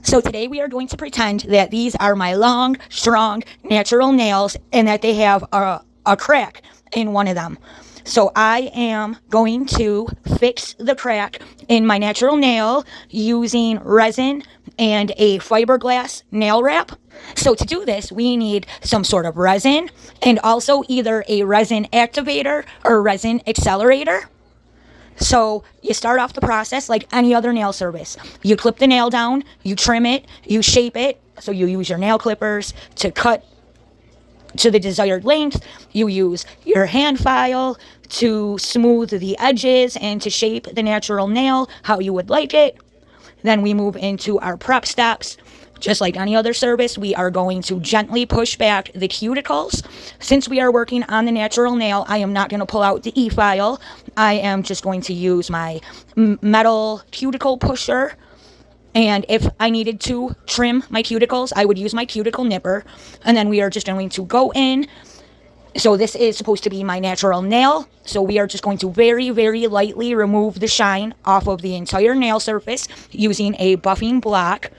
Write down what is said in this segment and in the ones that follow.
So today we are going to pretend that these are my long, strong, natural nails and that they have a crack in one of them. So I am going to fix the crack in my natural nail using resin and a fiberglass nail wrap. So to do this, we need some sort of resin and also either a resin activator or resin accelerator. So you start off the process like any other nail service. You clip the nail down, you trim it, you shape it. So you use your nail clippers to cut to the desired length. You use your hand file to smooth the edges and to shape the natural nail how you would like it. Then we move into our prep steps. Just like any other service, we are going to gently push back the cuticles. Since we are working on the natural nail, I am not going to pull out the e-file. I am just going to use my metal cuticle pusher. And if I needed to trim my cuticles, I would use my cuticle nipper. And then we are just going to go in. So this is supposed to be my natural nail. So we are just going to very, very lightly remove the shine off of the entire nail surface using a buffing block.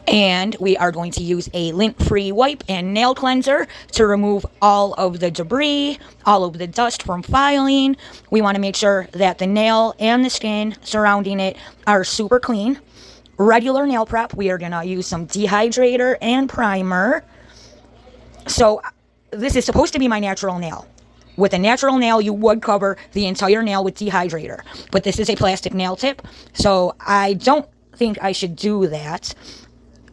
And we are going to use a lint-free wipe and nail cleanser to remove all of the debris, all of the dust from filing. We want to make sure that the nail and the skin surrounding it are super clean. Regular nail prep, we are going to use some dehydrator and primer. So this is supposed to be my natural nail. With a natural nail, you would cover the entire nail with dehydrator. But this is a plastic nail tip, so I don't think I should do that.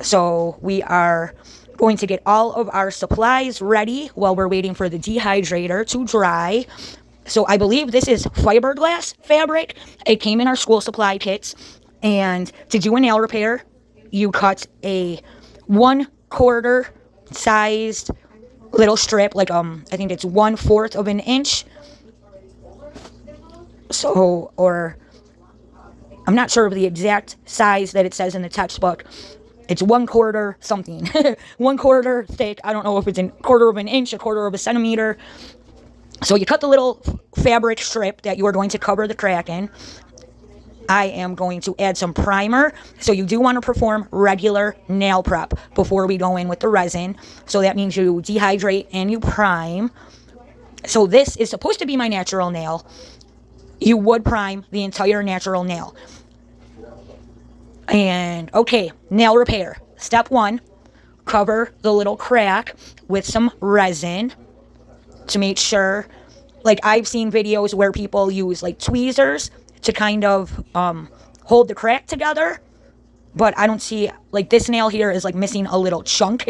So we are going to get all of our supplies ready while we're waiting for the dehydrator to dry. So I believe this is fiberglass fabric. It came in our school supply kits. And to do a nail repair, you cut a 1/4 sized little strip, like I think it's 1/4 of an inch. So, or I'm not sure of the exact size that it says in the textbook. It's 1/4 something, 1/4 thick. I don't know if it's a 1/4 of an inch, a 1/4 of a centimeter. So you cut the little fabric strip that you are going to cover the crack in. I am going to add some primer. So you do want to perform regular nail prep before we go in with the resin. So that means you dehydrate and you prime. So this is supposed to be my natural nail. You would prime the entire natural nail. And okay, nail repair. Step 1, cover the little crack with some resin to make sure, like I've seen videos where people use like tweezers to kind of hold the crack together. But I don't see, like this nail here is like missing a little chunk.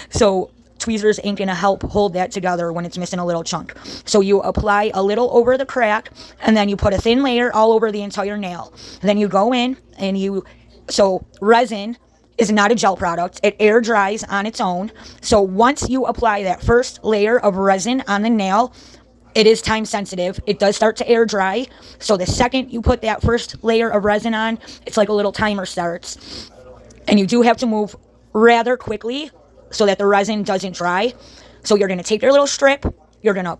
So tweezers ain't gonna help hold that together when it's missing a little chunk. So you apply a little over the crack and then you put a thin layer all over the entire nail. And then you go in and so resin is not a gel product. It air dries on its own. So once you apply that first layer of resin on the nail, it is time sensitive. It does start to air dry. So the second you put that first layer of resin on, it's like a little timer starts. And you do have to move rather quickly so that the resin doesn't dry. So you're going to take your little strip, you're going to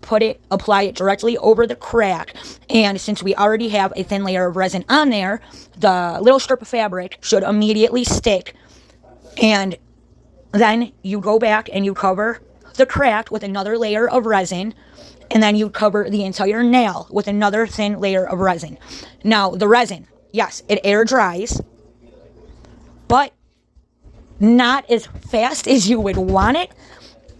apply it directly over the crack. And since we already have a thin layer of resin on there, the little strip of fabric should immediately stick. And then you go back and you cover the crack with another layer of resin. And then you cover the entire nail with another thin layer of resin. Now, the resin, yes, it air dries, but not as fast as you would want it.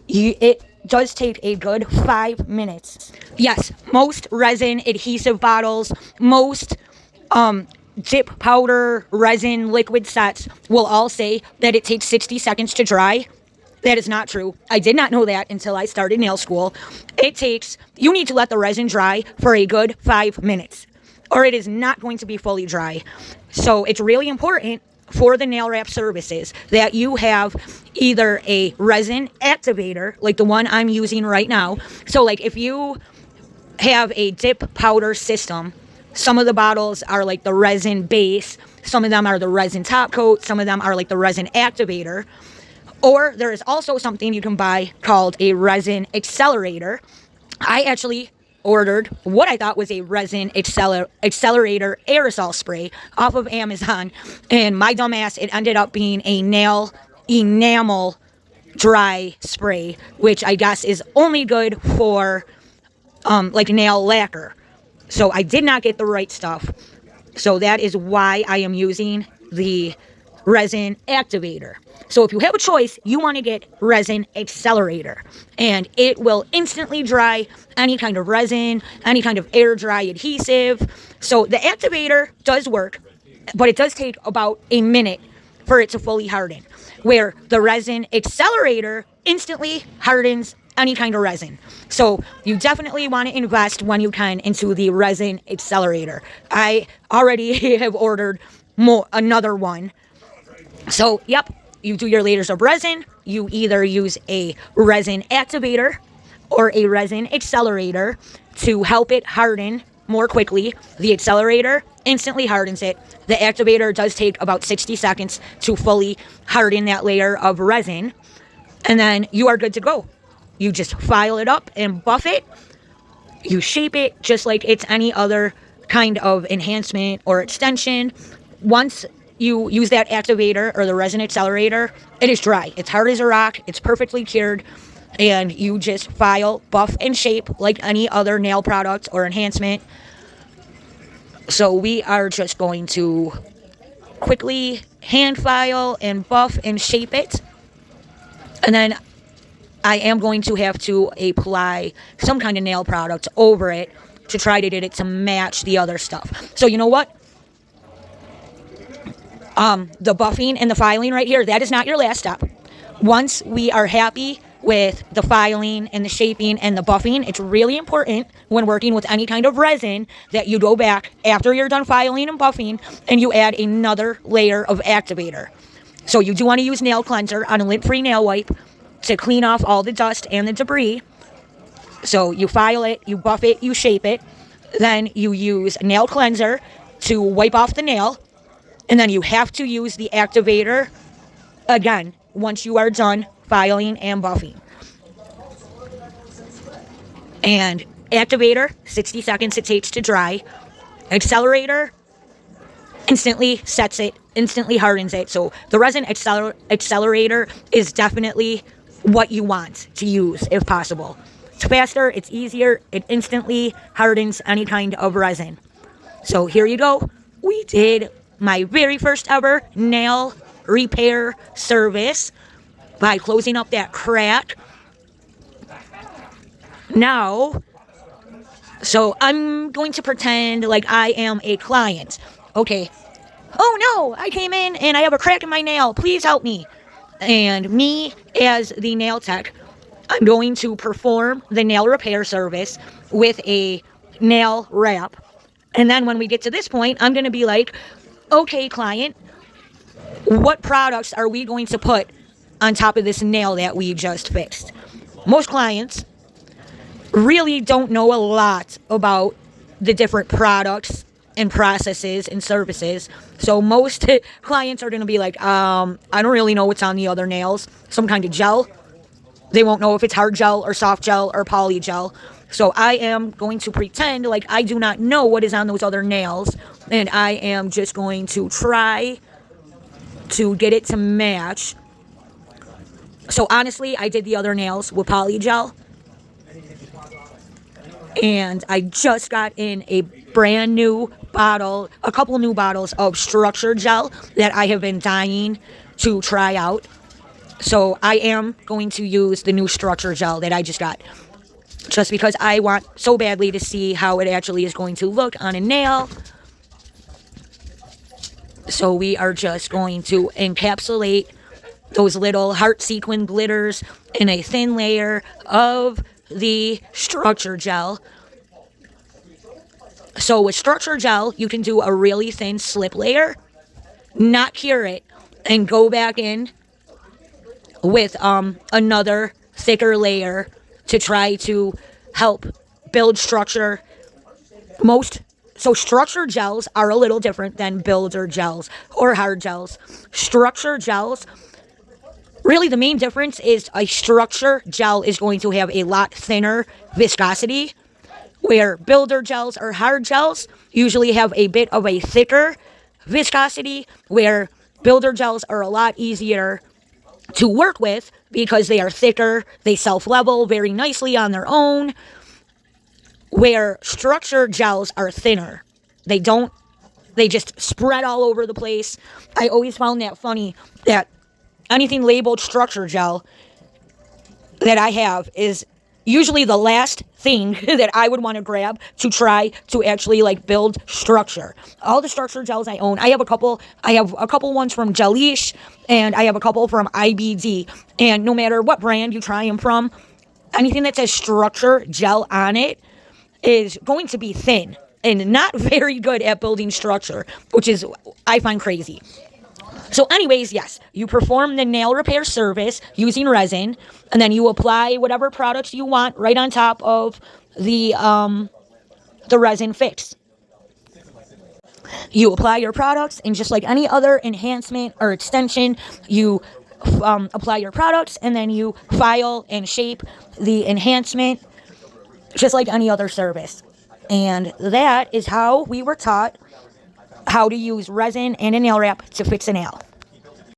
It does take a good 5 minutes. Yes, most resin adhesive bottles, most dip powder resin liquid sets will all say that it takes 60 seconds to dry. That is not true. I did not know that until I started nail school. You need to let the resin dry for a good 5 minutes, or it is not going to be fully dry. So it's really important for the nail wrap services that you have either a resin activator, like the one I'm using right now. So like if you have a dip powder system, some of the bottles are like the resin base, some of them are the resin top coat, some of them are like the resin activator. Or there is also something you can buy called a resin accelerator. I actually ordered what I thought was a resin accelerator aerosol spray off of Amazon, and my dumbass, it ended up being a nail enamel dry spray, which I guess is only good for like nail lacquer. So I did not get the right stuff. So that is why I am using the resin activator. So if you have a choice, you want to get resin accelerator, and it will instantly dry any kind of resin, any kind of air dry adhesive. So the activator does work, but it does take about a minute for it to fully harden, where the resin accelerator instantly hardens any kind of resin. So you definitely want to invest when you can into the resin accelerator. I already have ordered another one. So, yep, you do your layers of resin. You either use a resin activator or a resin accelerator to help it harden more quickly. The accelerator instantly hardens it. The activator does take about 60 seconds to fully harden that layer of resin. And then you are good to go. You just file it up and buff it. You shape it just like it's any other kind of enhancement or extension. Once you use that activator or the resin accelerator, it is dry. It's hard as a rock. It's perfectly cured. And you just file, buff, and shape like any other nail product or enhancement. So we are just going to quickly hand file and buff and shape it. And then I am going to have to apply some kind of nail product over it to try to get it to match the other stuff. So you know what? The buffing and the filing right here, that is not your last step. Once we are happy with the filing and the shaping and the buffing, it's really important when working with any kind of resin that you go back after you're done filing and buffing and you add another layer of activator. So you do want to use nail cleanser on a lint-free nail wipe to clean off all the dust and the debris. So you file it, you buff it, you shape it. Then you use nail cleanser to wipe off the nail. And then you have to use the activator again once you are done filing and buffing. And activator, 60 seconds it takes to dry. Accelerator, instantly sets it, instantly hardens it. So the resin accelerator is definitely what you want to use if possible. It's faster, it's easier, it instantly hardens any kind of resin. So here you go. We did my very first ever nail repair service by closing up that crack. Now, so I'm going to pretend like I am a client. Okay. Oh no, I came in and I have a crack in my nail. Please help me. And me as the nail tech, I'm going to perform the nail repair service with a nail wrap. And then when we get to this point, I'm going to be like, okay, client, what products are we going to put on top of this nail that we just fixed? Most clients really don't know a lot about the different products and processes and services. So most clients are going to be like, I don't really know what's on the other nails. Some kind of gel. They won't know if it's hard gel or soft gel or poly gel. So I am going to pretend like I do not know what is on those other nails. And I am just going to try to get it to match. So honestly, I did the other nails with poly gel. And I just got in a brand new bottle, a couple new bottles of structure gel that I have been dying to try out. So I am going to use the new structure gel that I just got, just because I want so badly to see how it actually is going to look on a nail. So we are just going to encapsulate those little heart sequin glitters in a thin layer of the structure gel. So with structure gel, you can do a really thin slip layer, not cure it, and go back in with another thicker layer to try to help build structure. So structure gels are a little different than builder gels or hard gels. Structure gels, really the main difference is a structure gel is going to have a lot thinner viscosity, where builder gels or hard gels usually have a bit of a thicker viscosity, where builder gels are a lot easier to work with because they are thicker, they self-level very nicely on their own, where structure gels are thinner. They just spread all over the place. I always found that funny, that anything labeled structure gel that I have is usually the last thing that I would want to grab to try to actually like build structure. All the structure gels I own, I have a couple ones from Gelish, and I have a couple from IBD. And no matter what brand you try them from, anything that says structure gel on it is going to be thin and not very good at building structure, which is, I find, crazy. So anyways, yes, you perform the nail repair service using resin, and then you apply whatever products you want right on top of the resin fix. You apply your products, and just like any other enhancement or extension, you apply your products, and then you file and shape the enhancement just like any other service. And that is how we were taught how to use resin and a nail wrap to fix a nail.